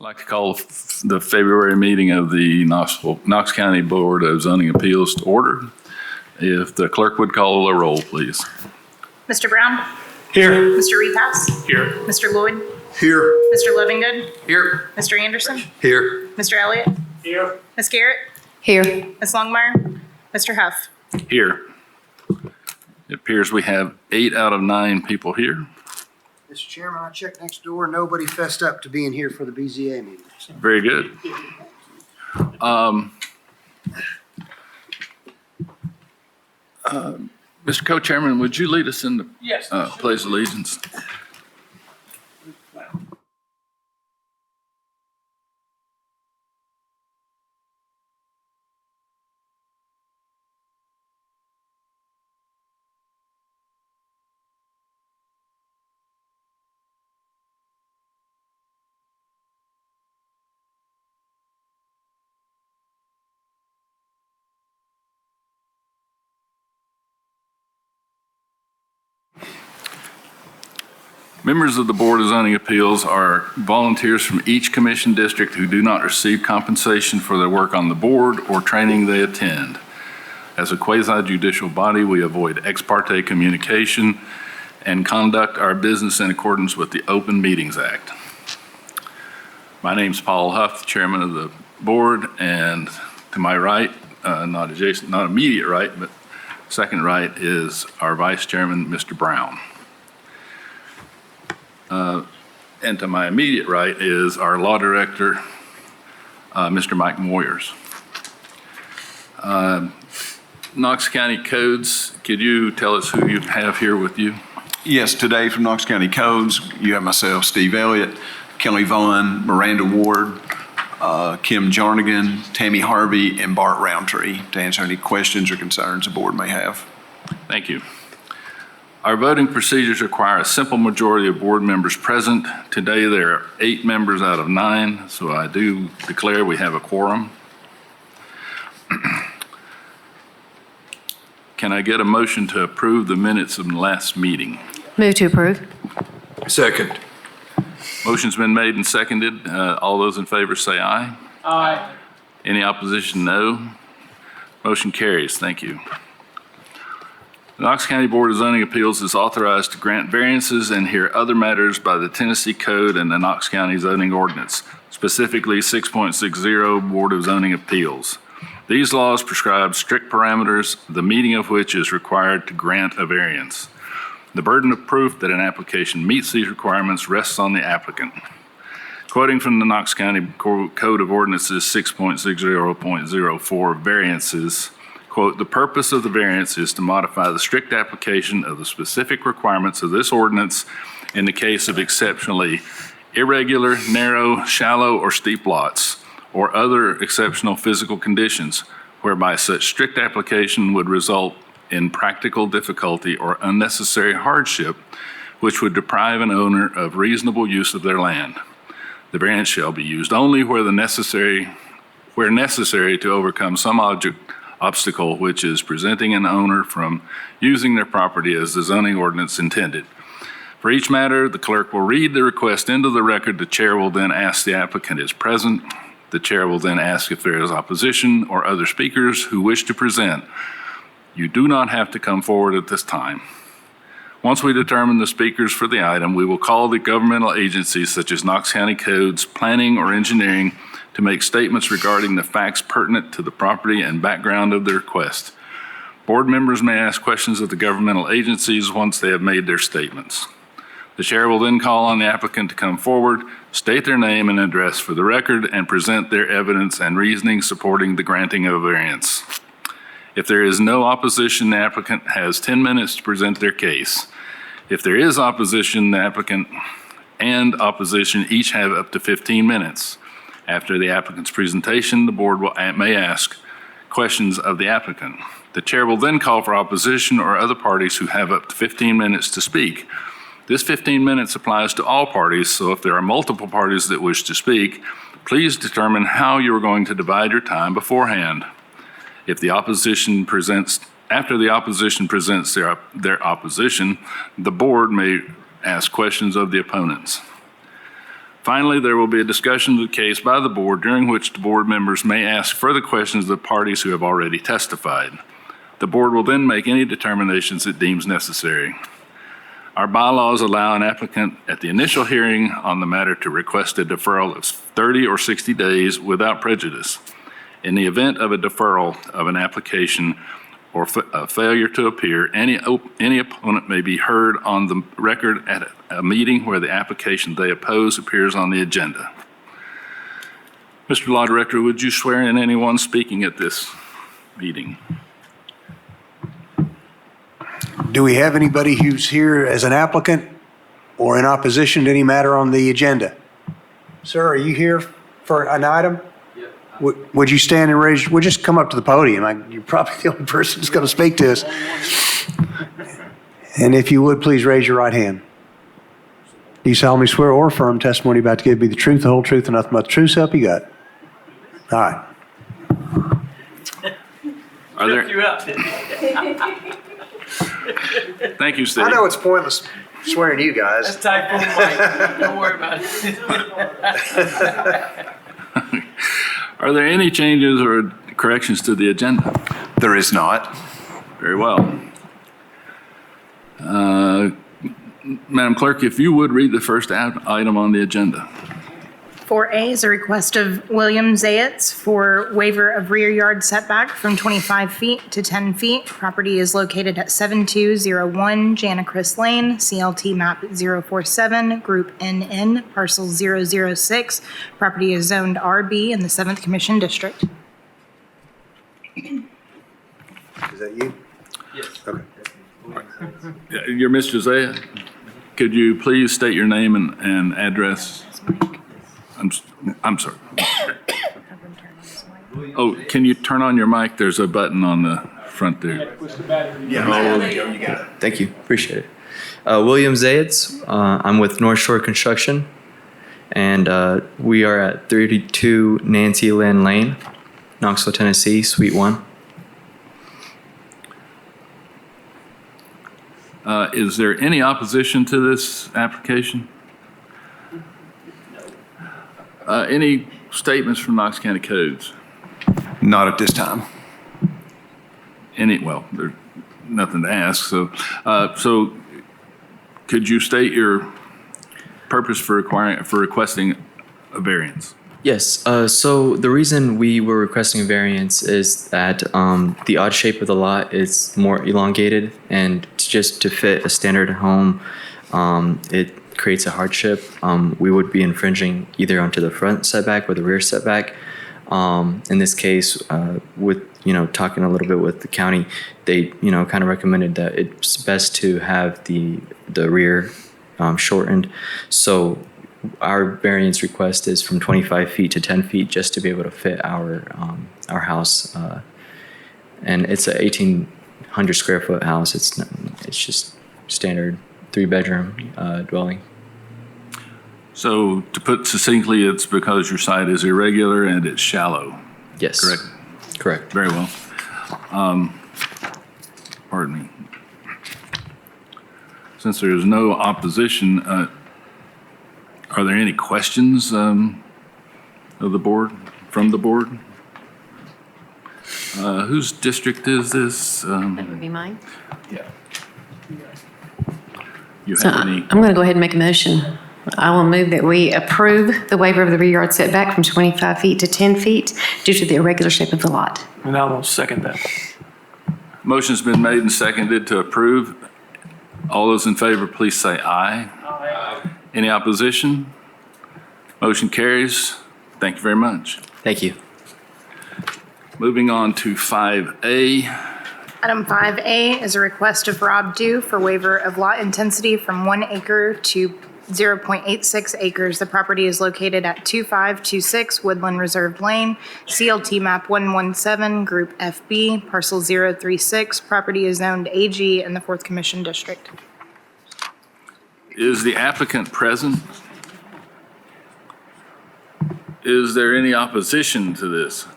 I'd like to call the February meeting of the Knox County Board of Zoning Appeals to order. If the clerk would call a roll, please. Mr. Brown? Here. Mr. Repass? Here. Mr. Lloyd? Here. Mr. Lovingood? Here. Mr. Anderson? Here. Mr. Elliott? Here. Ms. Garrett? Here. Ms. Longmire? Mr. Huff? Here. It appears we have 8 out of 9 people here. Mr. Chairman, I checked next door. Nobody fessed up to being here for the BZA meeting. Very good. Mr. Co-Chairman, would you lead us in the Pledge of Allegiance? Members of the Board of Zoning Appeals are volunteers from each commission district who do not receive compensation for their work on the board or training they attend. As a quasi-judicial body, we avoid ex parte communication and conduct our business in accordance with the Open Meetings Act. My name's Paul Huff, chairman of the board, and to my right, not immediate right, but second right is our vice chairman, Mr. Brown. And to my immediate right is our law director, Mr. Mike Moyers. Knox County Codes, could you tell us who you have here with you? Yes, today from Knox County Codes, you have myself, Steve Elliott, Kelly Vaughn, Miranda Ward, Kim Jarnigan, Tammy Harvey, and Bart Roundtree to answer any questions or concerns the board may have. Thank you. Our voting procedures require a simple majority of board members present. Today there are 8 members out of 9, so I do declare we have a quorum. Can I get a motion to approve the minutes of the last meeting? Move to approve. Second. Motion's been made and seconded. All those in favor say aye. Aye. Any opposition, no. Motion carries. Thank you. The Knox County Board of Zoning Appeals is authorized to grant variances and hear other matters by the Tennessee Code and the Knox County Zoning Ordinance, specifically 6.60 Board of Zoning Appeals. These laws prescribe strict parameters, the meeting of which is required to grant a variance. The burden of proof that an application meets these requirements rests on the applicant. Quoting from the Knox County Code of Ordinances 6.60.04 variances, quote, "The purpose of the variance is to modify the strict application of the specific requirements of this ordinance in the case of exceptionally irregular, narrow, shallow, or steep lots, or other exceptional physical conditions whereby such strict application would result in practical difficulty or unnecessary hardship which would deprive an owner of reasonable use of their land. The variance shall be used only where necessary to overcome some obstacle which is preventing an owner from using their property as the zoning ordinance intended. For each matter, the clerk will read the request into the record. The chair will then ask the applicant is present. The chair will then ask if there is opposition or other speakers who wish to present. You do not have to come forward at this time. Once we determine the speakers for the item, we will call the governmental agencies such as Knox County Codes, Planning, or Engineering to make statements regarding the facts pertinent to the property and background of the request. Board members may ask questions of the governmental agencies once they have made their statements. The chair will then call on the applicant to come forward, state their name and address for the record, and present their evidence and reasoning supporting the granting of a variance. If there is no opposition, the applicant has 10 minutes to present their case. If there is opposition, the applicant and opposition each have up to 15 minutes. After the applicant's presentation, the board may ask questions of the applicant. The chair will then call for opposition or other parties who have up to 15 minutes to speak. This 15 minutes applies to all parties, so if there are multiple parties that wish to speak, please determine how you are going to divide your time beforehand. After the opposition presents their opposition, the board may ask questions of the opponents. Finally, there will be a discussion of the case by the board during which the board members may ask further questions of the parties who have already testified. The board will then make any determinations it deems necessary. Our bylaws allow an applicant at the initial hearing on the matter to request a deferral of 30 or 60 days without prejudice. In the event of a deferral of an application or a failure to appear, any opponent may be heard on the record at a meeting where the application they oppose appears on the agenda. Mr. Law Director, would you swear in anyone speaking at this meeting? Do we have anybody who's here as an applicant or in opposition to any matter on the agenda? Sir, are you here for an item? Yeah. Would you stand and raise, we'll just come up to the podium. You're probably the only person that's going to speak to us. And if you would, please raise your right hand. Do you solemnly swear or affirm testimony about to give me the truth, the whole truth, and nothing but the truth, so help you God? All right. Are there? Thank you, Steve. I know it's pointless swearing you guys. That's typo, Mike. Don't worry about it. Are there any changes or corrections to the agenda? There is not. Very well. Madam Clerk, if you would read the first item on the agenda. 4A is a request of William Zayats for waiver of rear yard setback from 25 feet to 10 feet. Property is located at 7201 Janacris Lane, CLT map 047, group NN, parcel 006. Property is zoned RB in the 7th Commission District. Is that you? Yes. Okay. You're Mr. Zaya. Could you please state your name and address? I'm sorry. Oh, can you turn on your mic? There's a button on the front there. Thank you. Appreciate it. William Zayats. I'm with North Shore Construction, and we are at 32 Nancy Lynn Lane, Knoxville, Tennessee, Suite 1. Is there any opposition to this application? Any statements from Knox County Codes? Not at this time. Well, there's nothing to ask. So could you state your purpose for requesting a variance? Yes. So the reason we were requesting a variance is that the odd shape of the lot is more elongated, and just to fit a standard home, it creates a hardship. We would be infringing either onto the front setback or the rear setback. In this case, with talking a little bit with the county, they kind of recommended that it's best to have the rear shortened. So our variance request is from 25 feet to 10 feet just to be able to fit our house. And it's a 1,800 square foot house. It's just standard 3-bedroom dwelling. So to put succinctly, it's because your site is irregular and it's shallow. Yes. Correct? Correct. Very well. Pardon me. Since there is no opposition, are there any questions of the board, from the board? Whose district is this? That would be mine. You So have any? I'm going to go ahead and make a motion. I will move that we approve the waiver of the rear yard setback from 25 feet to 10 feet due to the irregular shape of the lot. And I will second that. Motion's been made and seconded to approve. All those in favor, please say aye. Aye. Any opposition? Motion carries. Thank you very much. Thank you. Moving on to 5A. Item 5A is a request of Rob Dew for waiver of lot intensity from 1 acre to 0.86 acres. The property is located at 2526 Woodland Reserve Lane, CLT map 117, group FB, parcel 036. Property is zoned AG in the 4th Commission District. Is the applicant present? Is there any opposition to this?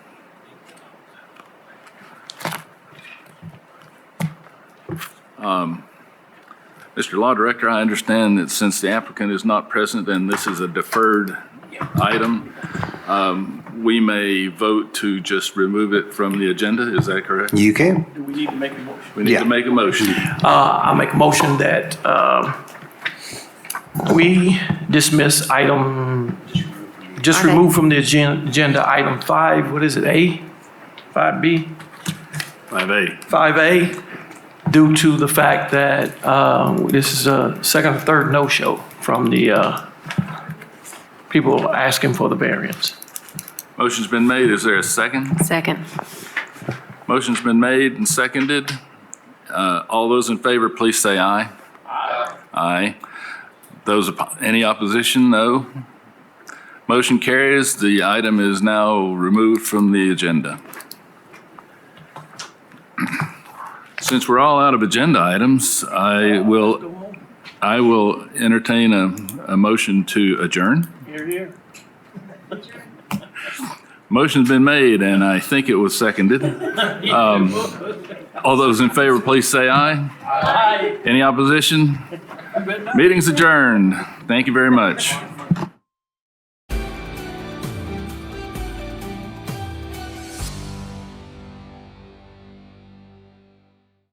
Mr. Law Director, I understand that since the applicant is not present and this is a deferred item, we may vote to just remove it from the agenda. Is that correct? You can. Do we need to make a motion? We need Yeah. to make a motion. I'll make a motion that we dismiss item, just Okay. remove from the agenda item 5, what is it, A? 5B? 5A. 5A, due to the fact that this is a second or third no-show from the people asking for the variance. Motion's been made. Is there a second? Second. Motion's been made and seconded. All those in favor, please say aye. Aye. Aye. Those, any opposition? No. Motion carries. The item is now removed from the agenda. Since we're all out of agenda items, I will entertain a motion to adjourn. Here, here. Motion's been made, and I think it was seconded. All those in favor, please say aye. Aye. Any opposition? Meeting's adjourned. Thank you very much.